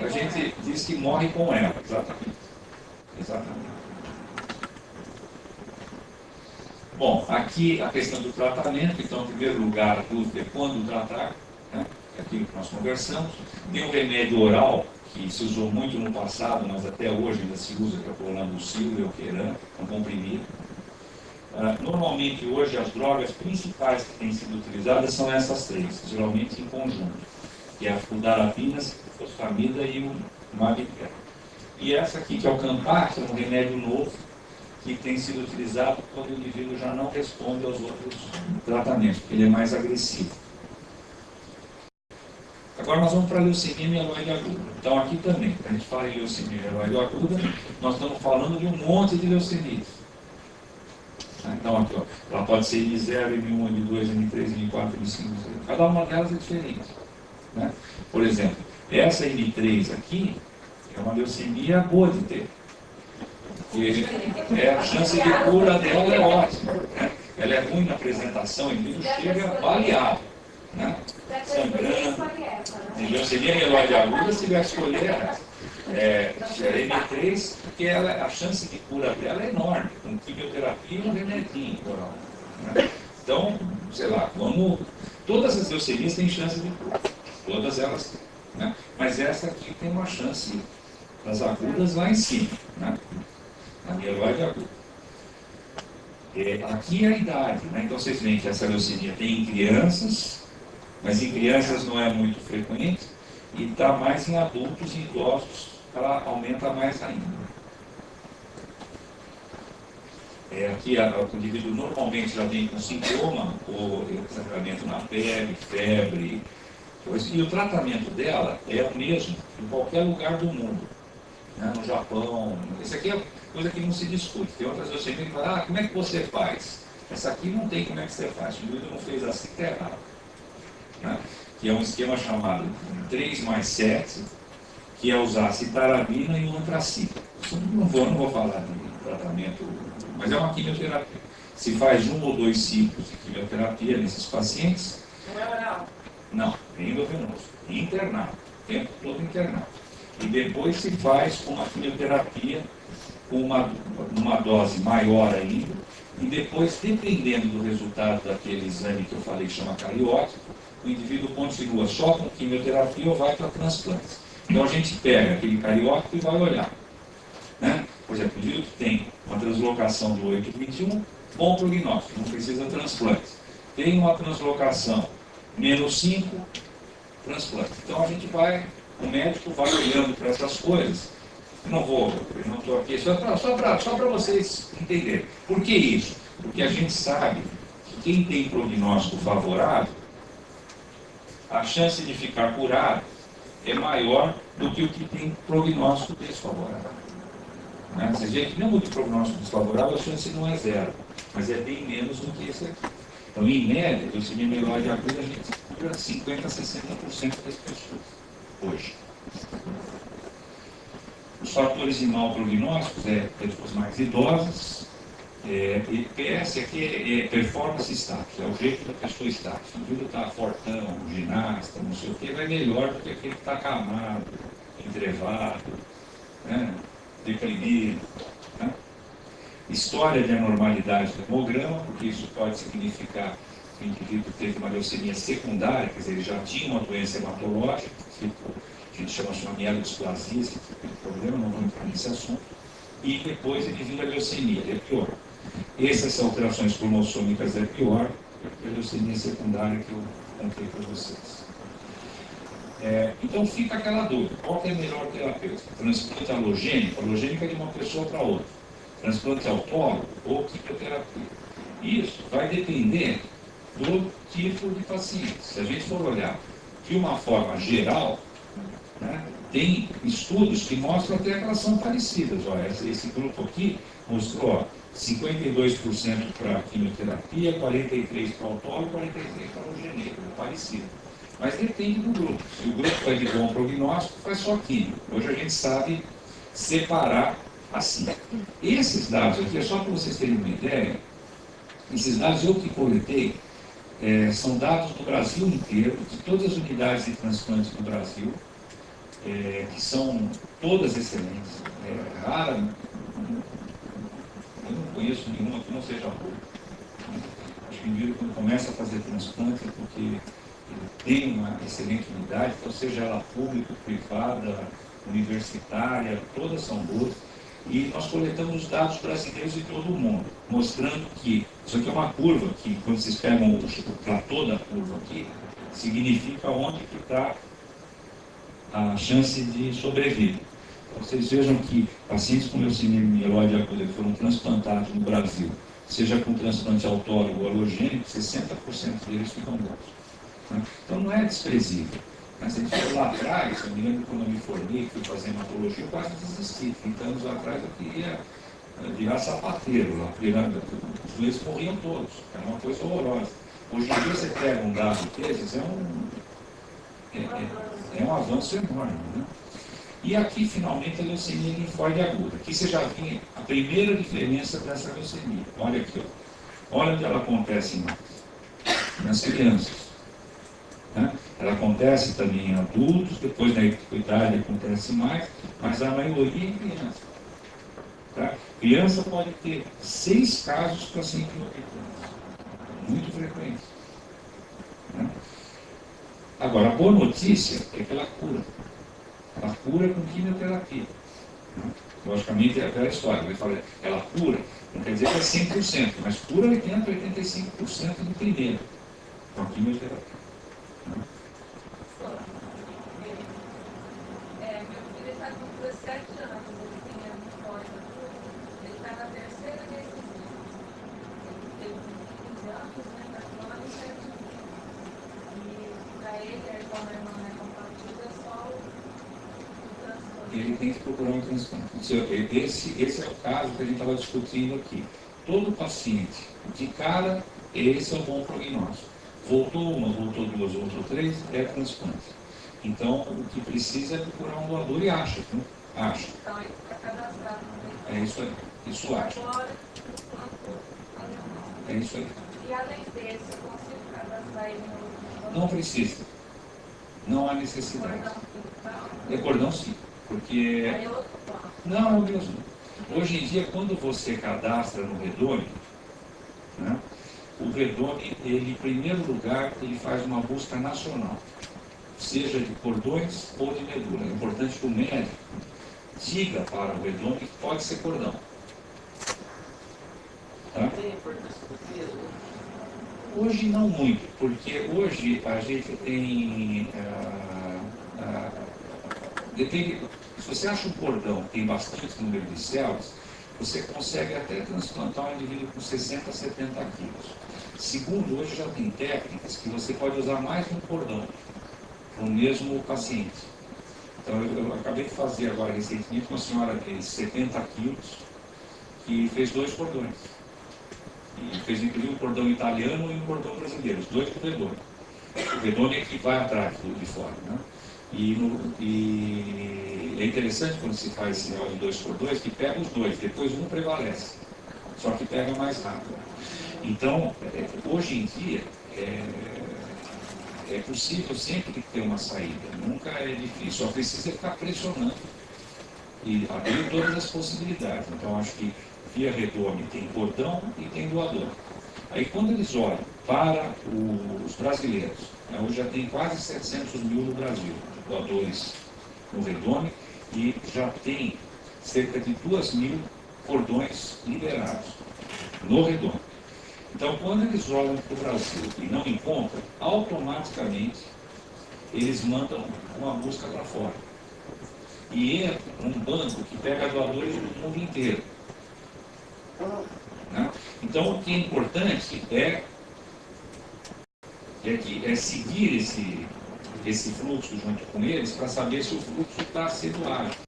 gente diz que morre com ela, exatamente. Exatamente. Bom, aqui a questão do tratamento, então, em primeiro lugar, a dúvida é quando tratar, né? É aquilo que nós conversamos. Tem um remédio oral, que se usou muito no passado, mas até hoje ainda se usa, que é o Prolambucil, Leukeran, um comprimido. Normalmente, hoje, as drogas principais que têm sido utilizadas são essas três, geralmente em conjunto, que é a fludarabina, fosfamida e o Mabipel. E essa aqui, que é o Campax, é um remédio novo, que tem sido utilizado quando o indivíduo já não responde aos outros tratamentos, porque ele é mais agressivo. Agora nós vamos para a leucemia mieloide aguda. Então aqui também, quando a gente fala em leucemia mieloide aguda, nós estamos falando de um monte de leucemias. Então aqui, ó, ela pode ser M0, M1, M2, M3, M4, M5, cada uma delas é diferente. Né? Por exemplo, essa M3 aqui é uma leucemia boa de ter. E a chance de cura dela é ótima. Né? Ela é ruim na apresentação, o indivíduo chega baleado, né? Sangrando. Em leucemia mieloide aguda, se tiver que escolher M3, porque a chance de cura dela é enorme, com quimioterapia e um remedinho oral. Né? Então, sei lá, todas as leucemias têm chance de cura, todas elas têm. Né? Mas essa aqui tem uma chance das agudas lá em cima. Né? A mieloide aguda. Aqui é a idade, né? Então vocês veem que essa leucemia tem em crianças, mas em crianças não é muito frequente, e está mais em adultos e idosos, ela aumenta mais ainda. Aqui o indivíduo normalmente já vem com sintoma, ou sangramento na pele, febre, e o tratamento dela é o mesmo em qualquer lugar do mundo. Né? No Japão, isso aqui é coisa que não se discute. Tem outras pessoas que falam, como é que você faz? Essa aqui não tem como é que você faz. O indivíduo não fez assim, está errado. Né? Que é um esquema chamado 3+7, que é usar citarabina e um antracida. Não vou falar de tratamento, mas é uma quimioterapia. Se faz 1 ou 2 ciclos de quimioterapia nesses pacientes. Não é oral? Não, é endovenoso, internado, o tempo todo internado. E depois se faz com uma quimioterapia com uma dose maior ainda, e depois, dependendo do resultado daquele exame que eu falei que chama cariótipo, o indivíduo continua só com quimioterapia ou vai para transplante. Então a gente pega aquele cariótipo e vai olhar. Né? Por exemplo, o indivíduo que tem uma translocação do 821, bom prognóstico, não precisa de transplante. Tem uma translocação -5, transplante. Então a gente vai, o médico vai olhando para essas coisas. Eu não estou aqui, só para vocês entenderem. Por que isso? Porque a gente sabe que quem tem prognóstico favorável, a chance de ficar curado é maior do que o que tem prognóstico desfavorável. Né? Você vê que mesmo de prognóstico desfavorável, a chance não é 0, mas é bem menos do que esse aqui. Então, em média, o leucemia mieloide aguda, a gente cura 50% a 60% das pessoas hoje. Os fatores de mau prognóstico é pessoas mais idosas, e PS aqui é performance estática, é o jeito da pessoa estática. Se o indivíduo está fortão, ginasta, não sei o que, vai melhor do que aquele que está acamado, entrevado, né, deprimido. Né? História de anormalidade do hemograma, porque isso pode significar que o indivíduo teve uma leucemia secundária, quer dizer, ele já tinha uma doença hematológica, que a gente chama de mielodisplasia, esse tipo de problema, não vou entrar nesse assunto, e depois ele vira leucemia, é pior. Essas alterações cromossômicas é pior que a leucemia secundária que eu contei para vocês. Então fica aquela dúvida, qual que é a melhor terapêutica? Transplante alogênico é de uma pessoa para outra. Transplante autólogo ou quimioterapia. Isso vai depender do tipo de paciente. Se a gente for olhar de uma forma geral, né, tem estudos que mostram até que elas são parecidas. Olha, esse grupo aqui mostrou 52% para quimioterapia, 43% para autólogo, 43% para alogênico, parecido. Mas depende do grupo. Se o grupo é de bom prognóstico, faz só químio. Hoje a gente sabe separar assim. Esses dados aqui, é só para vocês terem uma ideia, esses dados eu que coletei, são dados do Brasil inteiro, de todas as unidades de transplante do Brasil, que são todas excelentes. É rara, eu não conheço nenhuma que não seja boa. Acho que o indivíduo, quando começa a fazer transplante, é porque ele tem uma excelente unidade, então seja ela pública, privada, universitária, todas são boas. E nós coletamos os dados brasileiros de todo o mundo, mostrando que isso aqui é uma curva, que quando vocês pegam o platô da curva aqui, significa onde que está a chance de sobrevida. Então, vocês vejam que pacientes com leucemia mieloide aguda que foram transplantados no Brasil, seja com transplante autólogo ou alogênico, 60% deles ficam bons. Né? Então não é desprezível. Mas se a gente for lá atrás, eu me lembro quando eu me formei, fui fazer hematologia, eu quase desisti. 30 anos atrás eu queria virar sapateiro lá, os doentes morriam todos, era uma coisa horrorosa. Hoje em dia você pega um dado desses, é um avanço enorme. Né? E aqui, finalmente, a leucemia linfóide aguda. Aqui você já vê a primeira diferença dessa leucemia. Olha aqui, ó. Olha onde ela acontece nas crianças. Né? Ela acontece também em adultos, depois na idade acontece mais, mas a maioria é em criança. Tá? Criança pode ter 6 casos para 100 mil habitantes. Muito frequente. Né? Agora, a boa notícia é que ela cura. Ela cura com quimioterapia. Né? Logicamente, é aquela história. Ele fala, ela cura, não quer dizer que é 100%, mas cura 80%, 85% no primeiro, com a quimioterapia. Né? Meu filho está com 17 anos, ele tem a linfóide, ele está na terceira decisão. Ele tem 15 anos, né? Está lá no 7 anos. E para ele, a irmã não é compatível, é só o transplante. Ele tem que procurar um transplante. Esse é o caso que a gente estava discutindo aqui. Todo paciente, de cara, esse é o bom prognóstico. Voltou uma, voltou duas, voltou três, é transplante. Então, o que precisa é procurar um doador e acha, né? Acha. Então, ele está cadastrado no meio. É isso aí. Isso acha. Agora, É isso aí. e além desse, eu consigo cadastrar ele no Não precisa. Não há necessidade. cordão filtral? É cordão sim. Porque Aí outro plano. não é o mesmo. Hoje em dia, quando você cadastra no Redome, né, o Redome, ele, em primeiro lugar, ele faz uma busca nacional, seja de cordões ou de medula. É importante que o médico diga para o Redome que pode ser cordão. Tá? Tem importância do peso? Hoje não muito, porque hoje a gente tem... depende, se você acha um cordão que tem bastante número de células, você consegue até transplantar um indivíduo com 60 a 70 quilos. Segundo, hoje já tem técnicas que você pode usar mais de um cordão para o mesmo paciente. Então, eu acabei de fazer agora recentemente uma senhora de 70 quilos que fez 2 cordões. E fez inclusive um cordão italiano e um cordão brasileiro, os 2 com o Redome. O Redome é que vai atrás de fora. Né? E é interessante quando se faz esse negócio de 2 cordões, que pega os 2, depois um prevalece, só que pega mais rápido. Então, hoje em dia, é possível sempre ter uma saída, nunca é difícil, só precisa ficar pressionando e abrir todas as possibilidades. Então, acho que via Redome tem cordão e tem doador. Aí, quando eles olham para os brasileiros, né, hoje já tem quase 700 mil no Brasil, doadores no Redome, e já tem cerca de 2.000 cordões liberados no Redome. Então, quando eles olham para o Brasil e não encontram, automaticamente eles mandam uma busca para fora. E entra um banco que pega doadores do mundo inteiro. Né? Então, o que é importante é seguir esse fluxo junto com eles para saber se o fluxo está sendo ágil.